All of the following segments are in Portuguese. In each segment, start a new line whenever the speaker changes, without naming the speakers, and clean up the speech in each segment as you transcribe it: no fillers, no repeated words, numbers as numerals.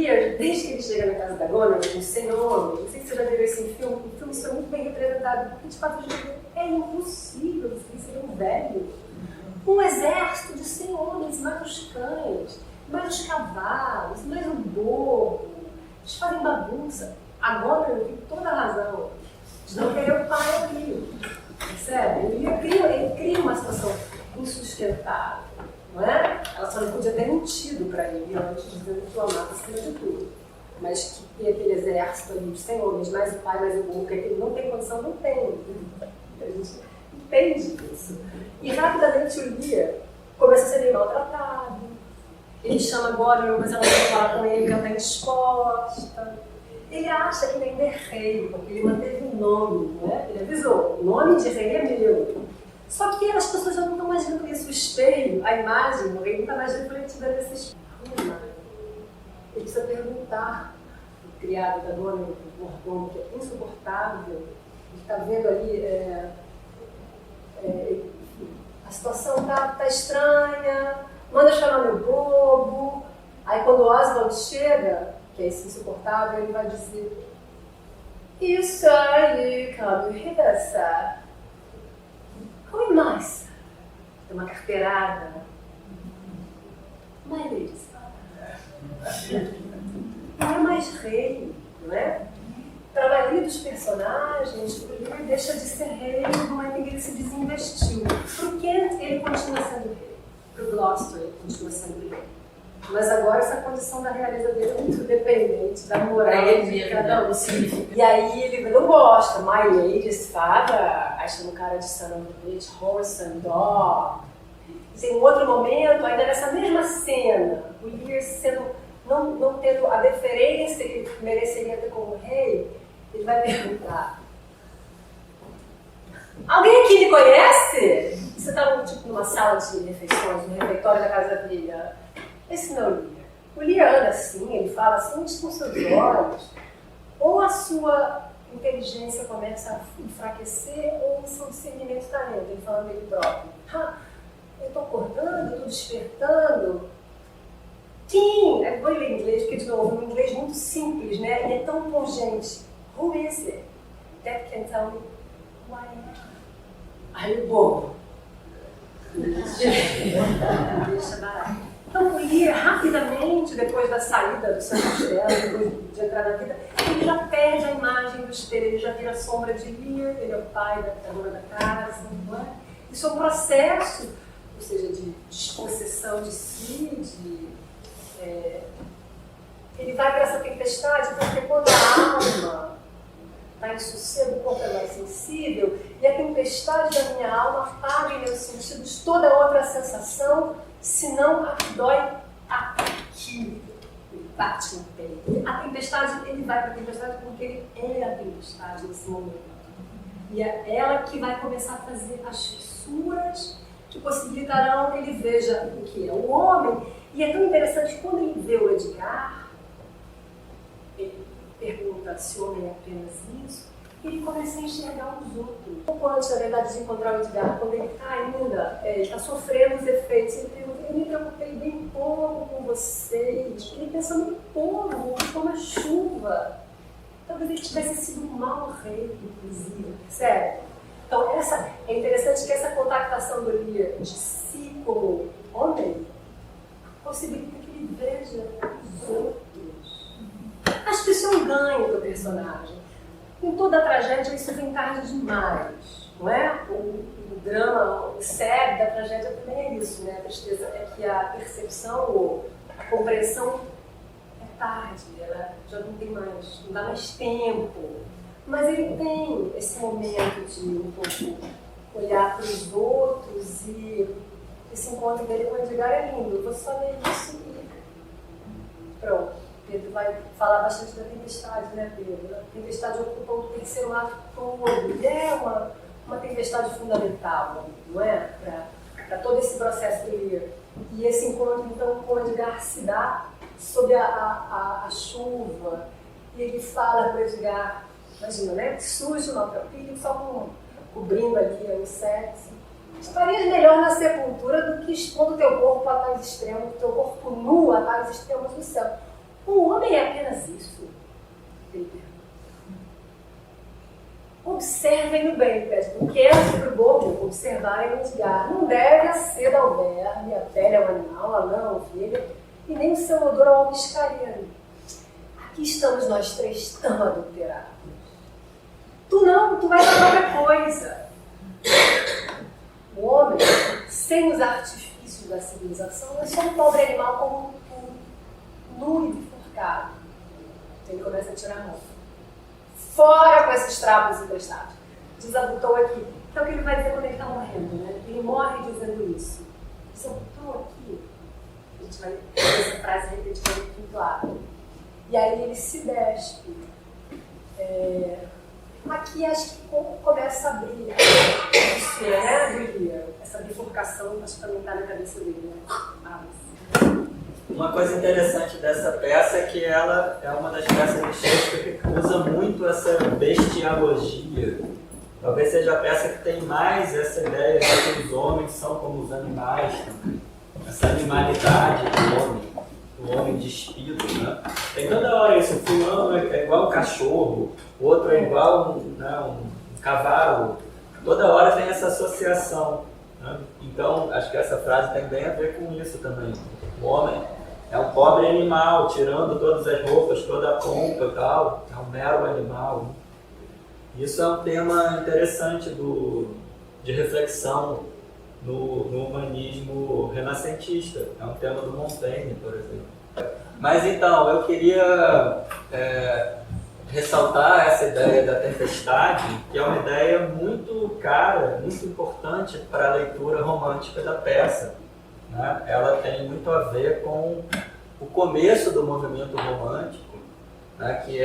Lear, desde que ele chega na casa da Gona, nos 100 Homens, não sei se você já viu esse filme, o filme foi muito bem representado, porque de fato é impossível você ser um velho. Um exército de 100 homens, mais os cães, mais os cavalos, mais um bobo, eles fazem bagunça. Agora eu tenho toda a razão de não querer o pai ali, percebe? Ele cria uma situação insustentável, não é? Ela só não podia ter mentido para ele antes de dizer que o amava acima de tudo. Mas que tem aquele exército ali de 100 homens, mais o pai, mais o burro, que ele não tem condição, não tem. A gente entende disso. E rapidamente o Lear começa a ser meio maltratado. Ele chama agora, mas ela não fala com ele, que ela está indisposta. Ele acha que ele ainda é rei, porque ele manteve o nome, né? Ele avisou, o nome de rei é meu. Só que as pessoas já não estão mais vendo isso, o espelho, a imagem do rei não está mais refletida nesse espelho. Ele precisa perguntar o criado da dona, o mordomo, que é insuportável, ele está vendo ali, a situação está estranha, manda chamar meu bobo. Aí quando o Oswald chega, que é esse insuportável, ele vai dizer: You sir, you come here, sir. Who am I, sir? Tem uma carteirada. My lady, não é mais rei, não é? Para a maioria dos personagens, o Lear deixa de ser rei no momento em que ele se desinvestiu. Para o Kent, ele continua sendo rei. Para o Gloucester, ele continua sendo rei. Mas agora essa condição da realeza dele é muito dependente da moral de cada um. E aí ele não gosta. My lady's father, aí chama o cara de son of a bitch, horse and dog. Em um outro momento, ainda nessa mesma cena, o Lear não tendo a deferência que ele mereceria ter como rei, ele vai perguntar: alguém aqui me conhece? Você está numa sala de refeições, no refeitório da casa dele. Esse não é o Lear. O Lear anda assim, ele fala assim, onde estão seus olhos? Ou a sua inteligência começa a enfraquecer, ou o seu discernimento está lento, ele falando dele próprio. Eu estou acordando, eu estou despertando. Sim, eu vou ler em inglês, porque de novo, um inglês muito simples, né? E é tão pungente. Who is it that can tell me who I am? Aí o bobo. Deixa barato. Então o Lear, rapidamente, depois da saída do seu castelo, depois de entrar na vida, ele já perde a imagem do espelho, ele já vira a sombra de Lear, ele é o pai da dona da casa, não é? Isso é um processo, ou seja, de despossessão de si, ele vai para essa tempestade, porque quando a alma está em sossego, o corpo é mais sensível, e a tempestade da minha alma apaga em meus sentidos toda outra sensação, senão a que dói aqui, ele bate no peito. A tempestade, ele vai para a tempestade porque ele é a tempestade nesse momento. E é ela que vai começar a fazer as fissuras que possibilitarão que ele veja o que é o homem. E é tão interessante que quando ele vê o Edgar, ele pergunta se o homem é apenas isso, e ele começa a enxergar os outros. Um pouco antes, na verdade, de encontrar o Edgar, quando ele está ainda, ele está sofrendo os efeitos, ele pergunta: eu me preocupei bem pouco com vocês, ele pensa muito pouco, como a chuva. Talvez ele tivesse sido um mau rei, inclusive, percebe? Então, é interessante que essa contactação do Lear de si como homem possibilita que ele veja os outros. Acho que isso é um ganho do personagem. Em toda a tragédia isso vem tarde demais, não é? O drama, o cerne da tragédia também é isso, né? A tristeza é que a percepção ou a compreensão é tarde, ela já não tem mais, não dá mais tempo. Mas ele tem esse momento de um pouco olhar para os outros, e esse encontro dele com o Edgar é lindo. Eu vou só ler isso e pronto. Pedro vai falar bastante da tempestade, né, Pedro? A tempestade ocupa o terceiro ato todo. E é uma tempestade fundamental, não é? Para todo esse processo do Lear. E esse encontro, então, com o Edgar se dá sob a chuva. E ele fala para o Edgar, imagina, né? Surge uma propília só cobrindo ali o sexo. Estarias melhor na sepultura do que expondo o teu corpo a tais extremos, o teu corpo nu a tais extremos do céu. O homem é bem, pede um quente para o bobo observar e mendigar. Não deve a seda ao verme, a pele ao animal, a lã à ovelha, e nem o seu odor ao albiscareiro. Aqui estamos nós três tão adulterados. Tu não, tu vais a própria coisa. O homem, sem os artifícios da civilização, é só um pobre animal como tu, nu e bifurcado. Ele começa a tirar a mão. Fora com esses trapos emprestados. Desabotou aqui. Então o que ele vai dizer quando ele está morrendo, né? Ele morre dizendo isso. Desabotou aqui. A gente vai ver essa frase repetida no quinto ato. E aí ele se despe. Aqui acho que começa a abrir isso, né, Julia? Essa bifurcação, acho que também está na cabeça dele, né?
Uma coisa interessante dessa peça é que ela é uma das peças de Shakespeare que usa muito essa bestialogia. Talvez seja a peça que tem mais essa ideia de que os homens são como os animais, essa animalidade do homem despido, né? Tem toda hora isso, o fulano é igual um cachorro, o outro é igual um cavalo, toda hora tem essa associação, né? Então, acho que essa frase tem bem a ver com isso também. O homem é um pobre animal, tirando todas as roupas, toda a pompa e tal, é um mero animal. Isso é um tema interessante de reflexão no humanismo renascentista. É um tema do Montaigne, por exemplo. Mas então, eu queria ressaltar essa ideia da tempestade, que é uma ideia muito cara, muito importante para a leitura romântica da peça, né? Ela tem muito a ver com o começo do movimento romântico, né? Que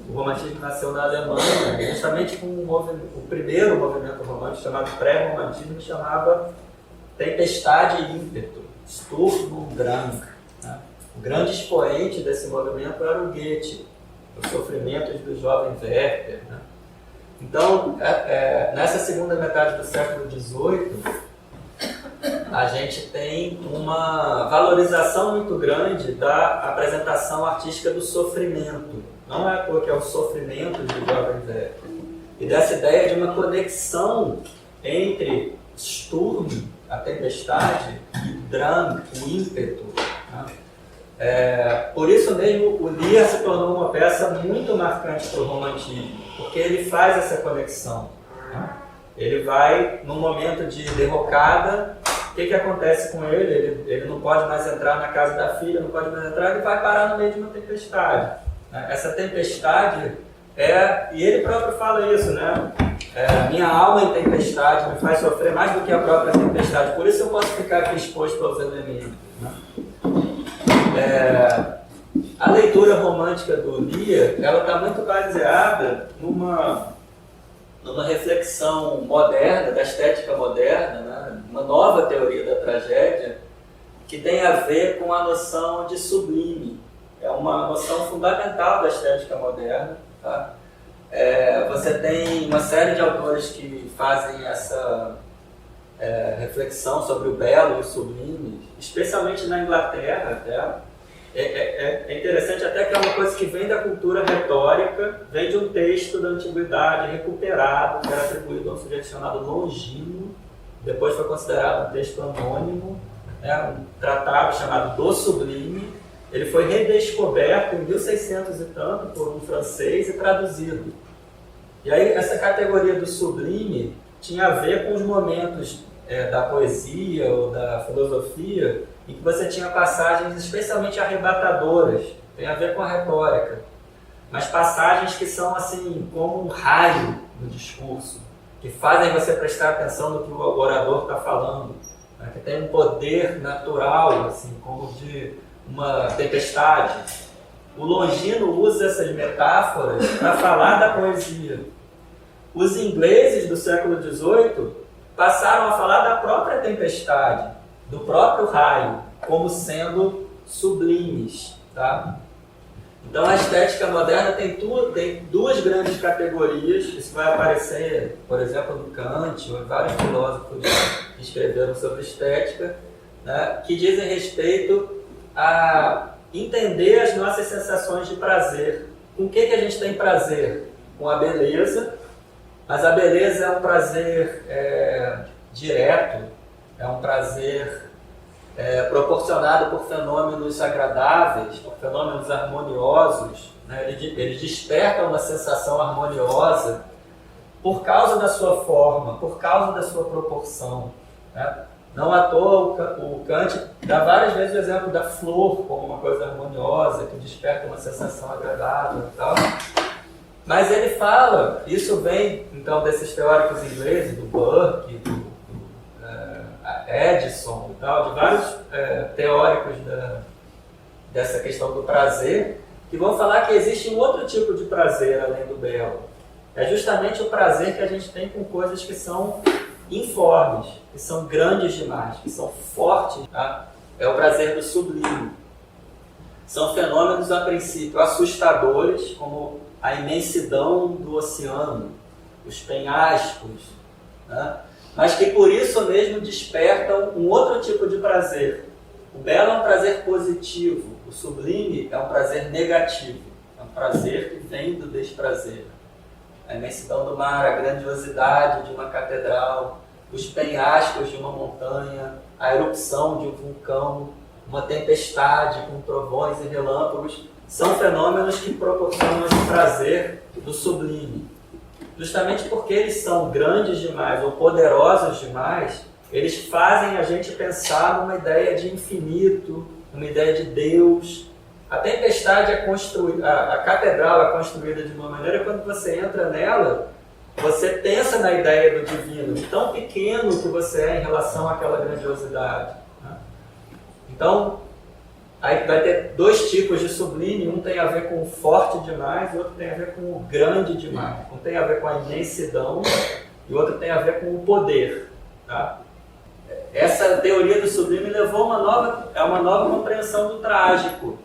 o romantismo nasceu na Alemanha, justamente com o primeiro movimento romântico, chamado pré-romantismo, chamava Tempestade e Ímpeto, Sturm und Drang, né? O grande expoente desse movimento era o Goethe, os sofrimentos do jovem Werther, né? Então, nessa segunda metade do século XVIII, a gente tem uma valorização muito grande da apresentação artística do sofrimento. Não é porque é o sofrimento do jovem Werther. E dessa ideia de uma conexão entre Sturm, a tempestade, e Drang, o ímpeto, né? Por isso mesmo o Lear se tornou uma peça muito marcante para o romantismo, porque ele faz essa conexão, né? Ele vai, num momento de derrocada, o que acontece com ele? Ele não pode mais entrar na casa da filha, não pode mais entrar, ele vai parar no meio de uma tempestade, né? Essa tempestade e ele próprio fala isso, né? Minha alma em tempestade me faz sofrer mais do que a própria tempestade, por isso eu posso ficar aqui exposto aos elementos, né? A leitura romântica do Lear, ela está muito baseada numa reflexão moderna, da estética moderna, né? Uma nova teoria da tragédia, que tem a ver com a noção de sublime. É uma noção fundamental da estética moderna, tá? Você tem uma série de autores que fazem essa reflexão sobre o belo e o sublime, especialmente na Inglaterra até. É interessante até que é uma coisa que vem da cultura retórica, vem de um texto da antiguidade recuperado, que era atribuído a um sujeito chamado Longino, depois foi considerado um texto anônimo, né, um tratado chamado Do Sublime. Ele foi redescoberto em 1600 e tanto por um francês e traduzido. E aí essa categoria do sublime tinha a ver com os momentos da poesia ou da filosofia em que você tinha passagens especialmente arrebatadoras, tem a ver com a retórica, mas passagens que são assim como um raio no discurso, que fazem você prestar atenção no que o orador está falando, né? Que tem um poder natural, assim, como de uma tempestade. O Longino usa essas metáforas para falar da poesia. Os ingleses do século XVIII passaram a falar da própria tempestade, do próprio raio, como sendo sublimes, tá? Então a estética moderna tem duas grandes categorias. Isso vai aparecer, por exemplo, no Kant ou em vários filósofos que escreveram sobre estética, né, que dizem respeito a entender as nossas sensações de prazer. Com o que a gente tem prazer? com a beleza, mas a beleza é um prazer direto, é um prazer proporcionado por fenômenos agradáveis, por fenômenos harmoniosos, né? Ele desperta uma sensação harmoniosa por causa da sua forma, por causa da sua proporção, né? Não à toa o Kant dá várias vezes o exemplo da flor como uma coisa harmoniosa, que desperta uma sensação agradável e tal. Mas ele fala, isso vem então desses teóricos ingleses, do Burke, do Edison e tal, de vários teóricos dessa questão do prazer, que vão falar que existe um outro tipo de prazer além do belo. É justamente o prazer que a gente tem com coisas que são informes, que são grandes demais, que são fortes. Tá? É o prazer do sublime. São fenômenos, a princípio, assustadores, como a imensidão do oceano, os penhascos, né? Mas que por isso mesmo despertam um outro tipo de prazer. O belo é um prazer positivo, o sublime é um prazer negativo, é um prazer que vem do desprazer. A imensidão do mar, a grandiosidade de uma catedral, os penhascos de uma montanha, a erupção de um vulcão, uma tempestade com trovões e relâmpagos, são fenômenos que proporcionam esse prazer do sublime. Justamente porque eles são grandes demais ou poderosos demais, eles fazem a gente pensar numa ideia de infinito, numa ideia de Deus. A tempestade é construída, a catedral é construída de uma maneira que quando você entra nela, você pensa na ideia do divino, de tão pequeno que você é em relação àquela grandiosidade. Né? Então, aí vai ter dois tipos de sublime, um tem a ver com o forte demais, o outro tem a ver com o grande demais. Um tem a ver com a imensidão e o outro tem a ver com o poder. Tá? Essa teoria do sublime levou a uma nova compreensão do trágico.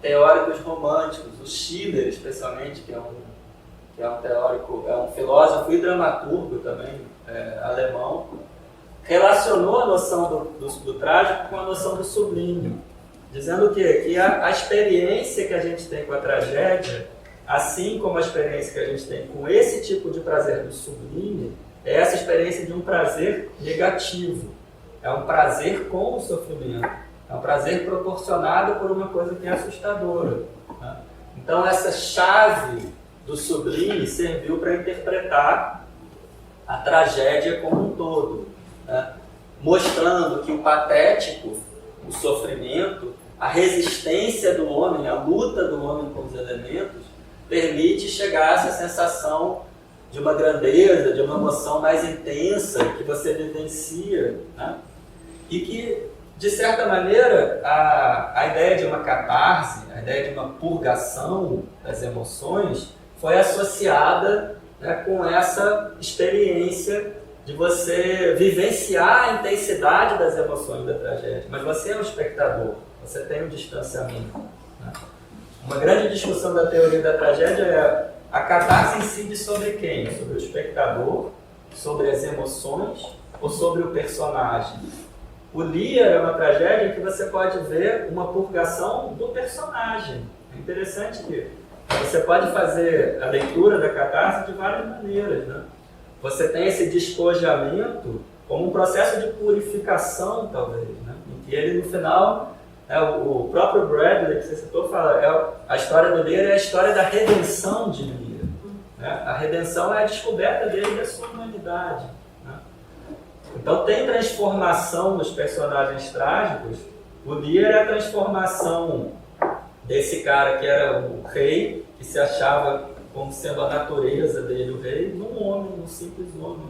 Teóricos românticos, o Schiller especialmente, que é um teórico, é um filósofo e dramaturgo também, alemão, relacionou a noção do trágico com a noção do sublime, dizendo o quê? Que a experiência que a gente tem com a tragédia, assim como a experiência que a gente tem com esse tipo de prazer do sublime, é essa experiência de um prazer negativo. É um prazer com o sofrimento. É um prazer proporcionado por uma coisa que é assustadora. Né? Então essa chave do sublime serviu para interpretar a tragédia como um todo, né? Mostrando que o patético, o sofrimento, a resistência do homem, a luta do homem com os elementos, permite chegar a essa sensação de uma grandeza, de uma emoção mais intensa que você vivencia, né? E que, de certa maneira, a ideia de uma catarse, a ideia de uma purgação das emoções foi associada, né, com essa experiência de você vivenciar a intensidade das emoções da tragédia. Mas você é um espectador, você tem um distanciamento. Né? Uma grande discussão da teoria da tragédia é a catarse incide sobre quem? Sobre o espectador, sobre as emoções ou sobre o personagem? O Lear é uma tragédia em que você pode ver uma purgação do personagem. É interessante que você pode fazer a leitura da catarse de várias maneiras. Né? Você tem esse despojamento como um processo de purificação, talvez, né? Em que ele, no final, o próprio Bradley, que você citou, fala, a história do Lear é a história da redenção de Lear. Né? A redenção é a descoberta dele da sua humanidade. Né? Então tem transformação nos personagens trágicos. O Lear é a transformação desse cara que era o rei, que se achava como sendo a natureza dele, o rei, num homem, num simples homem.